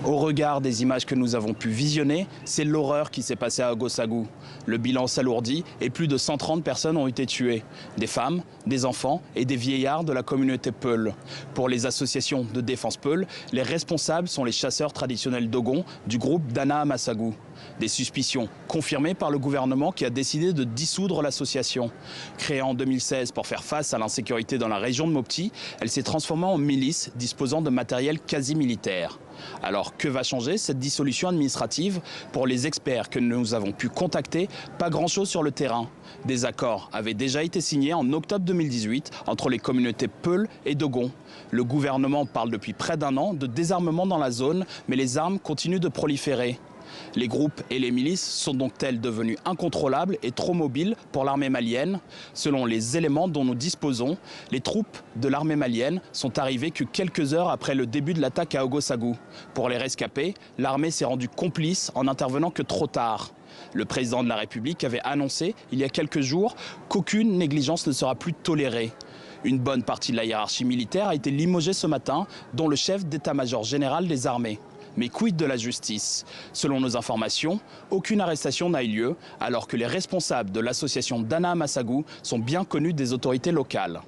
Au regard des images que nous avons pu visionner, c'est l'horreur qui s'est passée à Agosagou. Le bilan s'alourdit et plus de 130 personnes ont été tuées. Des femmes, des enfants et des vieillards de la communauté Peul. Pour les associations de défense Peul, les responsables sont les chasseurs traditionnels Dogon du groupe Dana Amasagou. Des suspicions confirmées par le gouvernement qui a décidé de dissoudre l'association. Créée en 2016 pour faire face à l'insécurité dans la région de Mopti, elle s'est transformée en milice disposant de matériel quasi militaire. Alors que va changer cette dissolution administrative? Pour les experts que nous avons pu contacter, pas grand-chose sur le terrain. Des accords avaient déjà été signés en octobre 2018 entre les communautés Peul et Dogon. Le gouvernement parle depuis près d'un an de désarmement dans la zone, mais les armes continuent de proliférer. Les groupes et les milices sont donc-elles devenus incontrôlables et trop mobiles pour l'armée malienne? Selon les éléments dont nous disposons, les troupes de l'armée malienne sont arrivées que quelques heures après le début de l'attaque à Agosagou. Pour les rescapés, l'armée s'est rendue complice en n'intervenant que trop tard. Le président de la République avait annoncé il y a quelques jours qu'aucune négligence ne sera plus tolérée. Une bonne partie de la hiérarchie militaire a été limogée ce matin, dont le chef d'état-major général des armées. Mais quid de la justice? Selon nos informations, aucune arrestation n'a eu lieu, alors que les responsables de l'association Dana Amasagou sont bien connus des autorités locales.